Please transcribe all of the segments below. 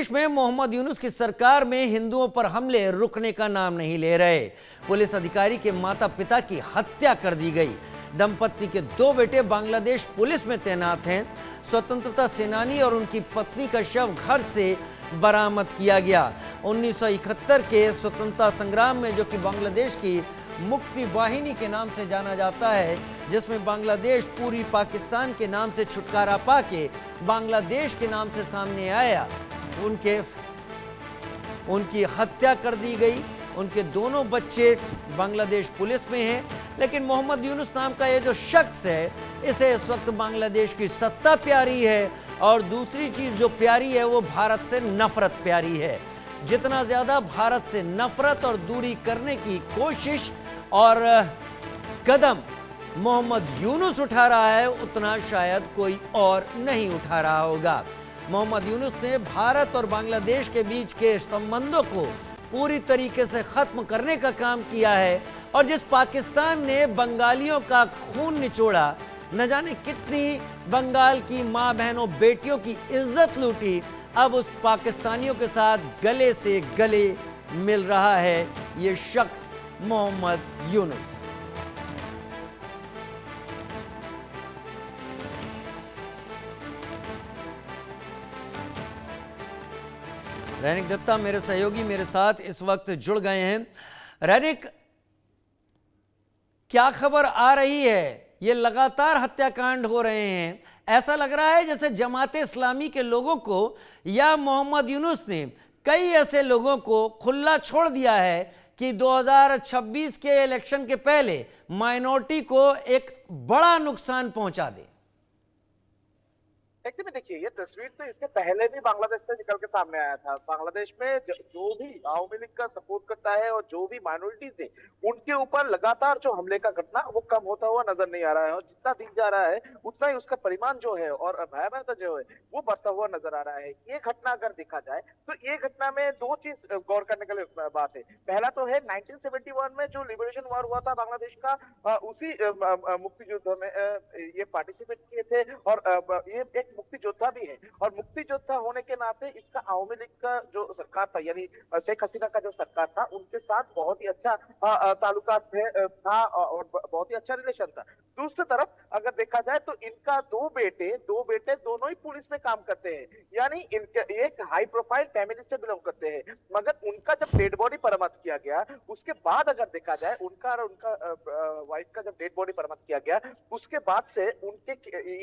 देश में मोहम्मद यूनुस की सरकार में हिंदुओं पर हमले रुकने का नाम नहीं ले रहे। पुलिस अधिकारी के माता पिता की हत्या कर दी गई। दंपत्ति के दो बेटे बांग्लादेश पुलिस में तैनात हैं। स्वतंत्रता सेनानी और उनकी पत्नी का शव घर से बरामद किया गया। 1971 के स्वतंत्रता संग्राम में, जो कि बांग्लादेश की मुक्ति वाहिनी के नाम से जाना जाता है, जिसमें बांग्लादेश पूरी पाकिस्तान के नाम से छुटकारा पाके बांग्लादेश के नाम से सामने आया, उनकी हत्या कर दी गई। उनके दोनों बच्चे बांग्लादेश पुलिस में हैं, लेकिन मोहम्मद यूनुस नाम का ये जो शख्स है, इसे इस वक्त बांग्लादेश की सत्ता प्यारी है और दूसरी चीज जो प्यारी है वो भारत से नफरत प्यारी है। जितना ज्यादा भारत से नफरत और दूरी करने की कोशिश और कदम मोहम्मद यूनुस उठा रहा है, उतना शायद कोई और नहीं उठा रहा होगा। मोहम्मद यूनुस ने भारत और बांग्लादेश के बीच के संबंधों को पूरी तरीके से खत्म करने का काम किया है, और जिस पाकिस्तान ने बंगालियों का खून निचोड़ा, न जाने कितनी बंगाल की मां बहनों बेटियों की इज्जत लूटी, अब उस पाकिस्तानियों के साथ गले से गले मिल रहा है ये शख्स मोहम्मद यूनुस। रैनिक दत्ता मेरे सहयोगी मेरे साथ इस वक्त जुड़ गए हैं। रैनिक, क्या खबर आ रही है? ये लगातार हत्याकांड हो रहे हैं, ऐसा लग रहा है जैसे जमाते इस्लामी के लोगों को या मोहम्मद यूनुस ने कई ऐसे लोगों को खुला छोड़ दिया है कि 2026 के इलेक्शन के पहले माइनॉरिटी को एक बड़ा नुकसान पहुंचा दे। एक्चुअली देखिए, ये तस्वीर तो इसके पहले भी बांग्लादेश से निकल के सामने आया था। बांग्लादेश में जो भी आवामी लीग का सपोर्ट करता है और जो भी माइनॉरिटीज है, उनके ऊपर लगातार जो हमले का घटना वो कम होता हुआ नजर नहीं आ रहा है, और जितना दिन जा रहा है उतना ही उसका परिमाण जो है और भयावहता जो है वो बढ़ता हुआ नजर आ रहा है। ये घटना अगर देखा जाए तो ये घटना में दो चीज गौर करने के लिए बात है। पहला तो है 1971 में जो लिबरेशन वॉर हुआ था बांग्लादेश का, उसी मुक्ति युद्ध में ये पार्टिसिपेट किए थे, और ये एक मुक्ति योद्धा भी है, और मुक्ति योद्धा होने के नाते इसका आवामी लीग का जो सरकार था, यानी शेख हसीना का जो सरकार था, उनके साथ बहुत ही अच्छा ताल्लुकात था और बहुत ही अच्छा रिलेशन था। दूसरी तरफ अगर देखा जाए तो इनका दो बेटे दोनों ही पुलिस में काम करते हैं, यानी इनके एक हाई प्रोफाइल फैमिली से बिलोंग करते हैं। मगर उनका जब डेड बॉडी बरामद किया गया, उसके बाद अगर देखा जाए उनका वाइफ का जब डेड बॉडी बरामद किया गया, उसके बाद से उनके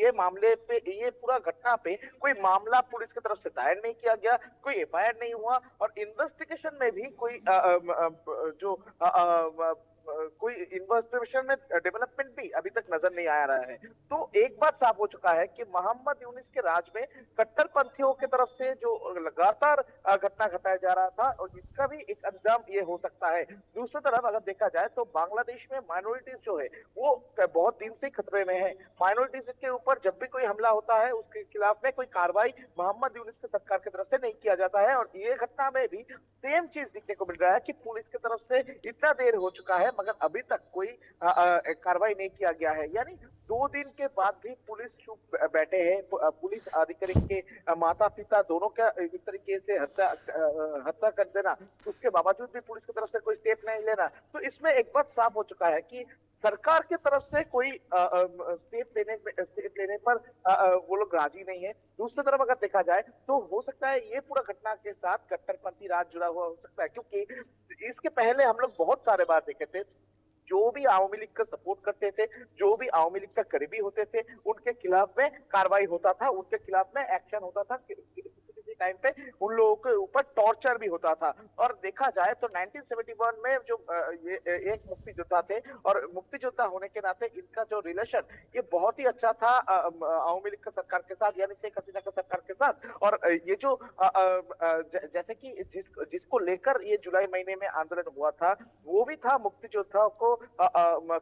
ये मामले पे, ये पूरा घटना पे कोई मामला पुलिस की तरफ से दायर नहीं किया गया, कोई एफआईआर नहीं हुआ, और इन्वेस्टिगेशन में भी कोई कोई इन्वेस्टिगेशन में डेवलपमेंट भी अभी तक नजर नहीं आ रहा है। तो एक बात साफ हो चुका है कि मोहम्मद यूनुस के राज में कट्टरपंथियों की तरफ से जो लगातार घटना घटाया जा रहा था, और इसका भी एक अंजाम ये हो सकता है। दूसरी तरफ अगर देखा जाए तो बांग्लादेश में माइनॉरिटीज जो है वो बहुत दिन से खतरे में है। माइनॉरिटीज के ऊपर जब भी कोई हमला होता है, उसके खिलाफ में कोई कार्रवाई मोहम्मद यूनुस की सरकार की तरफ से नहीं किया जाता है, और ये घटना में भी सेम चीज दिखने को मिल रहा है कि पुलिस की तरफ से इतना देर हो चुका है मगर अभी तक कोई कार्रवाई नहीं किया गया है। यानी 2 दिन के बाद भी पुलिस चुप बैठे हैं। पुलिस अधिकारी के माता पिता दोनों का इस तरीके से हत्या कर देना, उसके बावजूद भी पुलिस की तरफ से कोई स्टेप नहीं लेना, तो इसमें एक बात साफ हो चुका है कि सरकार की तरफ से कोई स्टेप लेने पर वो लोग राजी नहीं है। दूसरी तरफ अगर देखा जाए तो हो सकता है ये पूरा घटना के साथ कट्टरपंथी राज जुड़ा हुआ हो सकता है, क्योंकि इसके पहले हम लोग बहुत सारे बार देखे थे, जो भी आवामी लीग का सपोर्ट करते थे, जो भी आवामी लीग का करीबी होते थे, उनके खिलाफ में कार्रवाई होता था, उनके खिलाफ में एक्शन होता था, किसी टाइम पे उन लोगों के ऊपर टॉर्चर भी होता था। और देखा जाए तो 1971 में जो ये एक मुक्ति योद्धा थे, और मुक्ति योद्धा होने के नाते इनका जो रिलेशन ये बहुत ही अच्छा था आवामी लीग का सरकार के साथ, यानी शेख हसीना का सरकार के साथ। और ये जो जैसे कि जिसको लेकर ये जुलाई महीने में आंदोलन हुआ था, वो भी था मुक्ति योद्धाओं को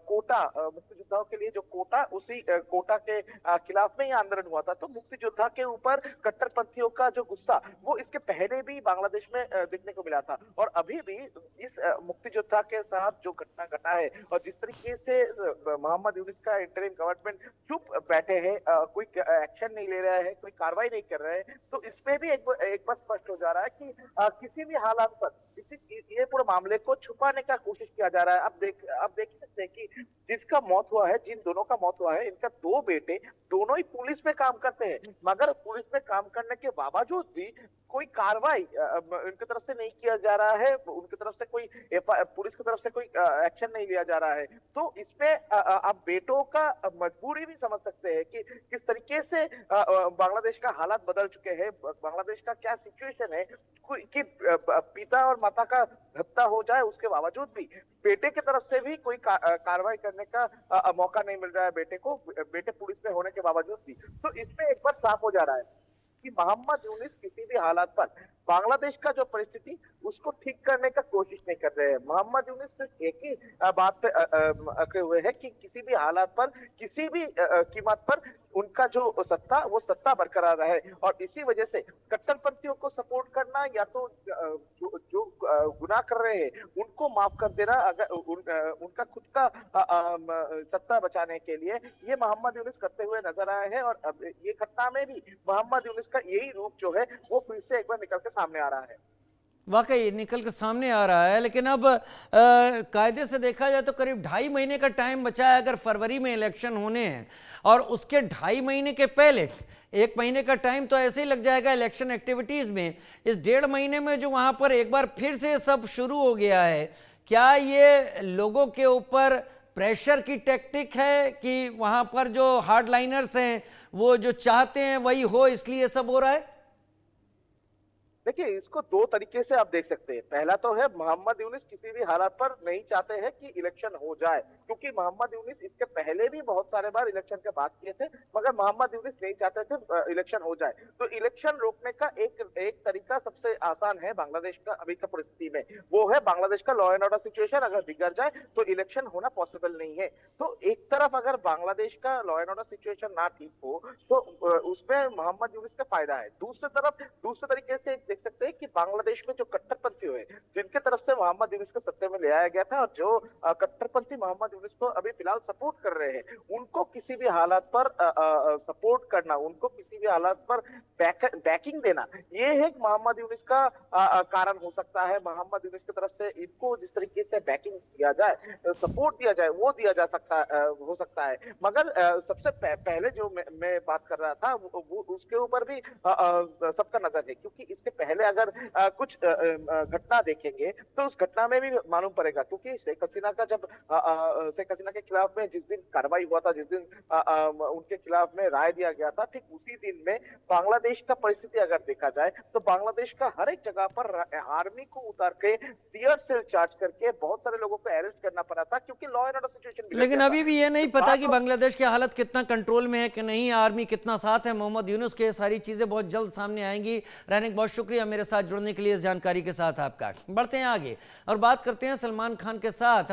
कोटा, मुक्ति योद्धाओं के लिए जो कोटा, उसी कोटा के खिलाफ में ये आंदोलन हुआ था। तो मुक्ति योद्धा के ऊपर कट्टरपंथियों का जो गुस्सा वो इसके पहले भी बांग्लादेश में देखने को मिला था। और अभी भी इस मुक्तियोद्धा के साथ जो घटना घटा है और जिस तरीके से मोहम्मद यूनिस का इंटरिम गवर्नमेंट चुप बैठे हैं, कोई एक्शन नहीं ले रहा है, कोई कार्रवाई नहीं कर रहा है, तो इसमें भी एक बार स्पष्ट हो जा रहा है कि किसी भी हालात पर ये पूरे मामले को छुपाने का कोशिश किया जा रहा है। अब देख सकते हैं कि जिसका मौत हुआ है, जिन दोनों का मौत हुआ है, इनका दो बेटे दोनों ही पुलिस में काम करते हैं, मगर पुलिस में काम करने के बावजूद भी कोई कार्रवाई उनकी तरफ से नहीं किया जा रहा है, उनकी तरफ से कोई पुलिस की तरफ से कोई एक्शन नहीं लिया जा रहा है। तो इसमें आप बेटों का मजबूरी भी समझ सकते हैं कि किस तरीके से बांग्लादेश का हालात बदल चुके हैं, बांग्लादेश का क्या सिचुएशन है कि पिता और माता का हत्या हो जाए उसके बावजूद भी बेटे की तरफ से भी कोई कार्रवाई करने का मौका नहीं मिल रहा है बेटे को, बेटे पुलिस में होने के बावजूद भी। तो इसमें एक बार साफ हो जा रहा है कि मोहम्मद यूनिस किसी भी हालात पर बांग्लादेश का जो परिस्थिति उसको ठीक करने का कोशिश नहीं कर रहे हैं। मोहम्मद यूनिस सिर्फ एक ही बात पे अड़े हुए हैं कि किसी भी हालात पर, किसी भी कीमत पर उनका जो सत्ता वो सत्ता बरकरार रहे। और इसी वजह से कट्टरपंथियों को सपोर्ट करना या तो जो गुनाह कर रहे हैं उनको माफ कर देना, अगर उनका खुद का सत्ता बचाने के लिए ये मोहम्मद यूनिस करते हुए नजर आए हैं। और अब ये घटना में भी मोहम्मद यूनिस का यही रूप जो है वो फिर से एक बार निकल के सामने आ रहा है। वाकई निकल कर सामने आ रहा है। लेकिन अब कायदे से देखा जाए तो करीब 2.5 महीने का टाइम बचा है, अगर फरवरी में इलेक्शन होने हैं, और उसके 2.5 महीने के पहले 1 महीने का टाइम तो ऐसे ही लग जाएगा इलेक्शन एक्टिविटीज में। इस 1.5 महीने में जो वहां पर एक बार फिर से सब शुरू हो गया है, क्या ये लोगों के ऊपर प्रेशर की टैक्टिक है कि वहां पर जो हार्डलाइनर्स हैं वो जो चाहते हैं वही हो, इसलिए सब हो रहा है? देखिए, इसको दो तरीके से आप देख सकते हैं। पहला तो है मोहम्मद यूनिस किसी भी हालात पर नहीं चाहते हैं कि इलेक्शन हो जाए, क्योंकि मोहम्मद यूनिस इसके पहले भी बहुत सारे बार इलेक्शन के बात किए थे, मगर मोहम्मद यूनिस नहीं चाहते थे इलेक्शन हो जाए। तो इलेक्शन रोकने का एक तरीका सबसे आसान है बांग्लादेश का अभी का परिस्थिति में, वो है बांग्लादेश का लॉ एंड ऑर्डर सिचुएशन अगर बिगड़ जाए तो इलेक्शन होना पॉसिबल नहीं है। तो एक तरफ अगर बांग्लादेश का लॉ एंड ऑर्डर सिचुएशन ना ठीक हो तो उसमें मोहम्मद यूनिस का फायदा है। दूसरे तरीके से देख सकते हैं कि बांग्लादेश में जो कट्टरपंथी हुए जिनके तरफ से मोहम्मद यूनिस को सत्ते में ले आया गया था और जो कट्टरपंथी मोहम्मद यूनिस को अभी फिलहाल सपोर्ट कर रहे हैं, उनको किसी भी हालात पर सपोर्ट करना, उनको किसी भी हालात पर बैकिंग देना, ये है मोहम्मद यूनिस का कारण हो सकता है। मोहम्मद यूनिस की तरफ से इनको जिस तरीके से बैकिंग दिया जाए, सपोर्ट दिया जाए, वो दिया जा सकता हो सकता है। मगर सबसे पहले जो मैं बात कर रहा था वो उसके ऊपर भी सबका नजर है, क्योंकि इसके पहले अगर कुछ घटना देखेंगे तो उस घटना में भी मालूम पड़ेगा। क्योंकि शेख हसीना का जब शेख हसीना के खिलाफ में जिस दिन कार्रवाई हुआ था, जिस दिन उनके खिलाफ में राय दिया गया था, ठीक उसी दिन में बांग्लादेश का परिस्थिति अगर देखा जाए तो बांग्लादेश का हर एक जगह पर आर्मी को उतार के टीयर सेल चार्ज करके बहुत सारे लोगों को अरेस्ट करना पड़ा था, क्योंकि लॉ एंड ऑर्डर सिचुएशन। लेकिन अभी भी ये नहीं पता कि बांग्लादेश की हालत कितना कंट्रोल में है कि नहीं, आर्मी कितना साथ है मोहम्मद यूनुस के। सारी चीजें बहुत जल्द सामने आएंगी। रैनिक, बहुत शुक्रिया मेरे साथ जुड़ने के लिए, इस जानकारी के साथ आपका। बढ़ते हैं आगे और बात करते हैं सलमान खान के साथ।